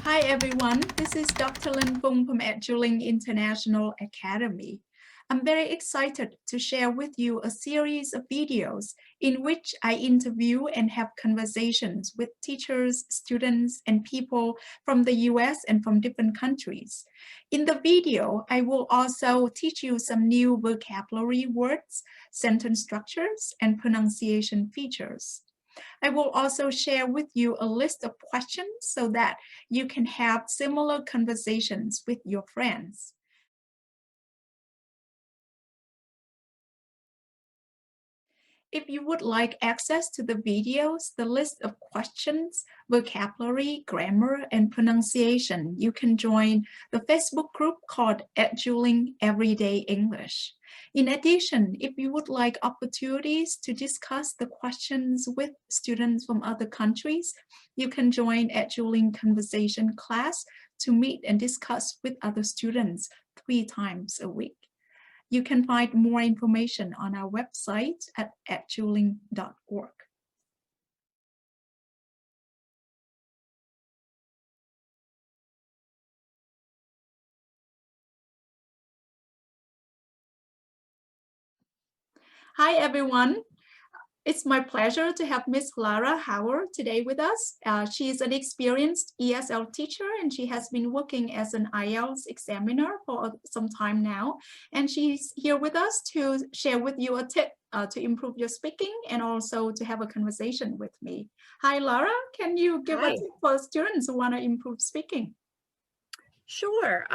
Hi everyone, this is Dr. Linh Phung from Eduling International Academy. I'm very excited to share with you a series of videos in which I interview and have conversations with teachers, students, and people from the US and from different countries. In the video, I will also teach you some new vocabulary words, sentence structures, and pronunciation features. I will also share with you a list of questions so that you can have similar conversations with your friends. If you would like access to the videos, the list of questions, vocabulary, grammar, and pronunciation, you can join the Facebook group called Eduling Everyday English. In addition, if you would like opportunities to discuss the questions with students from other countries, you can join Eduling Conversation class to meet and discuss with other students 3 times a week. You can find more information on our website at eduling.org. Hi, everyone. It's my pleasure to have Miss Lara Hauer today with us. She is an experienced ESL teacher and she has been working as an IELTS examiner for some time now. And she's here with us to share with you a tip to improve your speaking and also to have a conversation with me. Hi, Lara. Can you give a tip for students who want to improve speaking? Sure.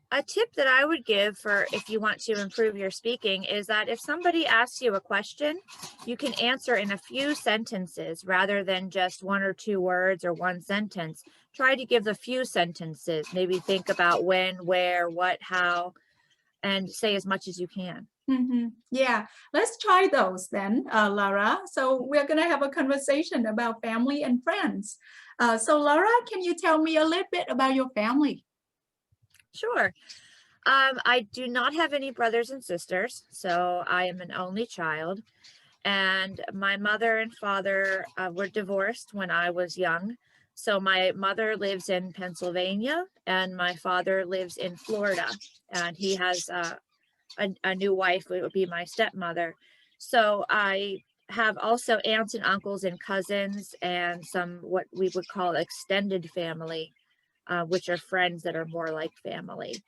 A tip that I would give for if you want to improve your speaking is that if somebody asks you a question, you can answer in a few sentences rather than just 1 or 2 words or 1 sentence. Try to give a few sentences. Maybe think about when, where, what, how, and say as much as you can. Yeah, let's try those then, Lara. So we're going to have a conversation about family and friends. So Lara, can you tell me a little bit about your family? Sure. I do not have any brothers and sisters, so I am an only child. And my mother and father were divorced when I was young. So my mother lives in Pennsylvania and my father lives in Florida. And he has a new wife, who would be my stepmother. So I have also aunts and uncles and cousins and some what we would call extended family, which are friends that are more like family.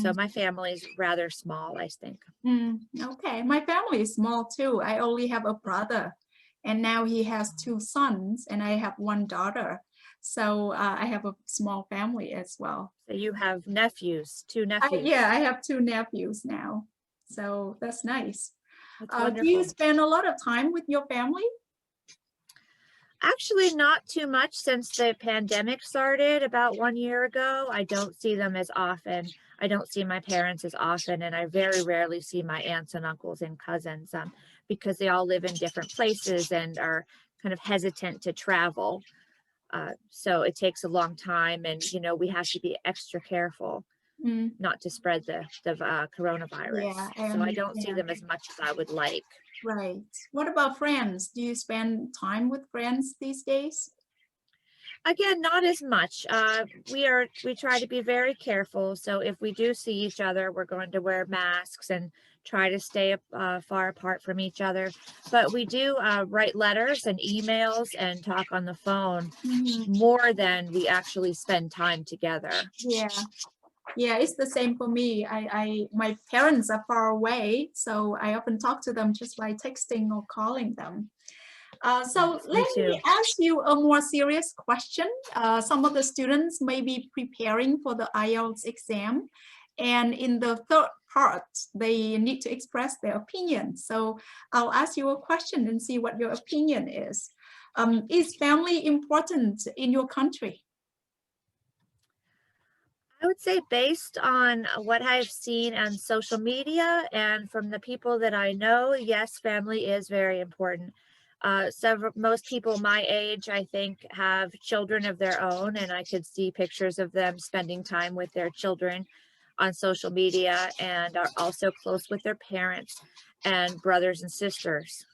So my family is rather small, I think. Okay, my family is small too. I only have a brother and now he has 2 sons and I have 1 daughter. So I have a small family as well. So you have nephews, 2 nephews. Yeah, I have 2 nephews now. So that's nice. That's Do you spend a lot of time with your family? Actually, not too much since the pandemic started about 1 year ago. I don't see them as often. I don't see my parents as often, and I very rarely see my aunts and uncles and cousins because they all live in different places and are kind of hesitant to travel. So it takes a long time, and we have to be extra careful not to spread the coronavirus. Yeah, so I don't see them as much as I would like. Right. What about friends? Do you spend time with friends these days? Again, not as much. We try to be very careful. So if we do see each other, we're going to wear masks and try to stay far apart from each other. But we do write letters and emails and talk on the phone more than we actually spend time together. Yeah, it's the same for me. My parents are far away, so I often talk to them just by texting or calling them. So let me ask you a more serious question. Some of the students may be preparing for the IELTS exam, and in the third part, they need to express their opinion. So I'll ask you a question and see what your opinion is. Is family important in your country? I would say based on what I've seen on social media and from the people that I know, yes, family is very important. Most people my age, I think, have children of their own, and I could see pictures of them spending time with their children on social media and are also close with their parents and brothers and sisters.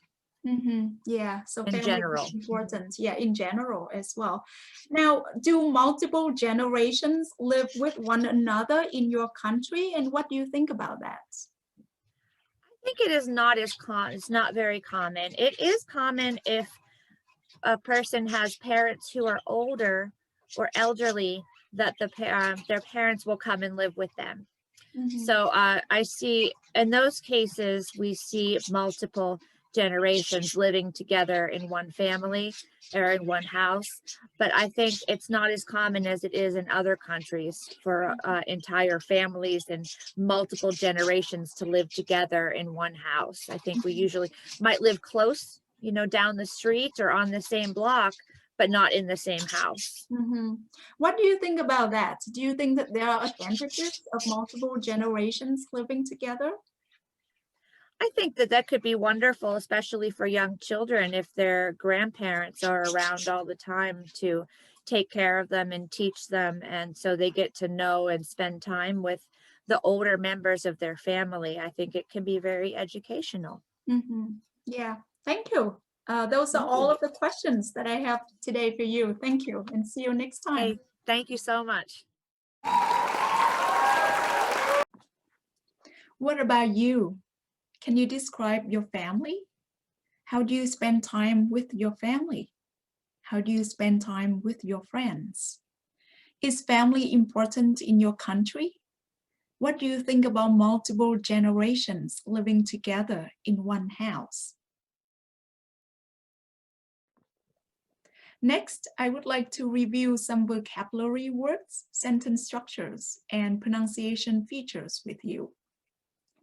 Yeah, so in family general. is important. Yeah, in general as well. Now, do multiple generations live with one another in your country? And what do you think about that? I think it is not as it's not very common. It is common if a person has parents who are older or elderly, that their parents will come and live with them. So I see in those cases, we see multiple generations living together in one family or in one house. But I think it's not as common as it is in other countries for entire families and multiple generations to live together in one house. I think we usually might live close, down the street or on the same block, but not in the same house. What do you think about that? Do you think that there are advantages of multiple generations living together? I think that could be wonderful, especially for young children, if their grandparents are around all the time to take care of them and teach them. And so they get to know and spend time with the older members of their family. I think it can be very educational. Yeah, thank you. Those are all of the questions that I have today for you. Thank you, and see you next time. Hey, thank you so much. What about you? Can you describe your family? How do you spend time with your family? How do you spend time with your friends? Is family important in your country? What do you think about multiple generations living together in one house? Next, I would like to review some vocabulary words, sentence structures, and pronunciation features with you.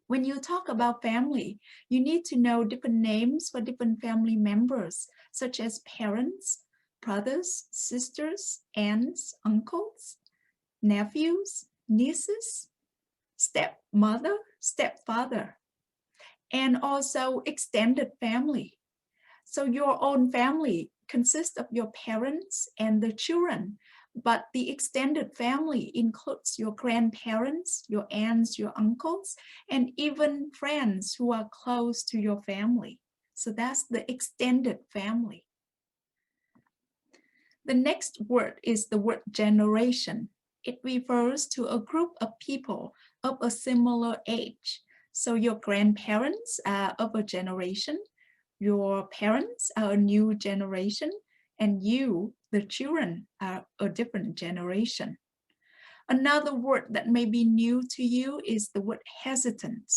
When you talk about family, you need to know different names for different family members, such as parents, brothers, sisters, aunts, uncles, nephews, nieces, stepmother, stepfather, and also extended family. So your own family consists of your parents and the children, but the extended family includes your grandparents, your aunts, your uncles, and even friends who are close to your family. So that's the extended family. The next word is the word generation. It refers to a group of people of a similar age. So your grandparents are of a generation, your parents are a new generation, and you, the children, are a different generation. Another word that may be new to you is the word hesitant.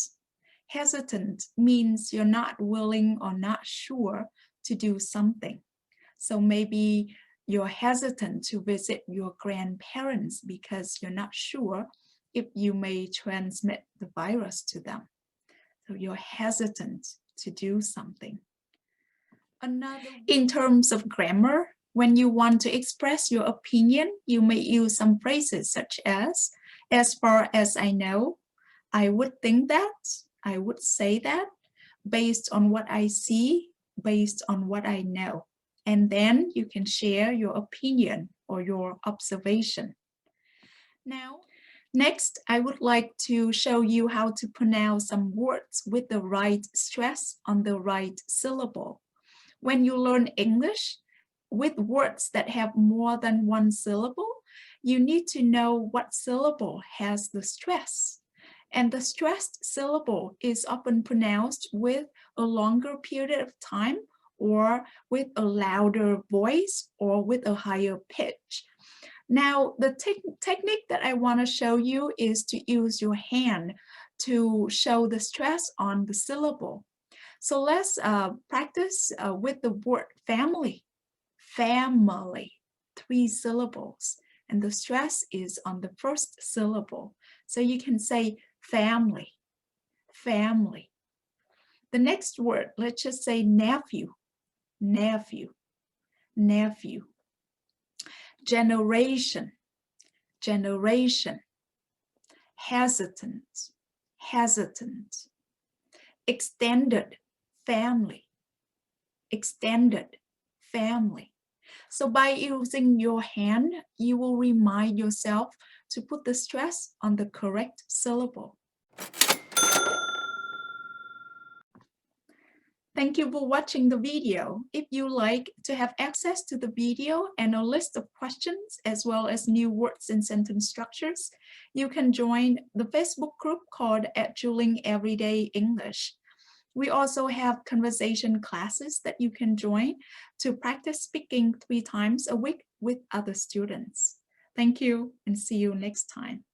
Hesitant means you're not willing or not sure to do something. So maybe you're hesitant to visit your grandparents because you're not sure if you may transmit the virus to them. So you're hesitant to do something. In terms of grammar, when you want to express your opinion, you may use some phrases such as far as I know, I would think that, I would say that, based on what I see, based on what I know. And then you can share your opinion or your observation. Next, I would like to show you how to pronounce some words with the right stress on the right syllable. When you learn English with words that have more than one syllable, you need to know what syllable has the stress. And the stressed syllable is often pronounced with a longer period of time or with a louder voice or with a higher pitch. Now, the technique that I want to show you is to use your hand to show the stress on the syllable. So let's practice with the word family. Family, 3 syllables. And the stress is on the first syllable. So you can say family, family. The next word, let's just say nephew, nephew, nephew. Generation, generation. Hesitant, hesitant. Extended family, extended family. So by using your hand, you will remind yourself to put the stress on the correct syllable. Thank Thank you for watching the video. If you like to have access to the video and a list of questions, as well as new words and sentence structures, you can join the Facebook group called Eduling Everyday English. We also have conversation classes that you can join to practice speaking 3 times a week with other students. Thank you and see you next time.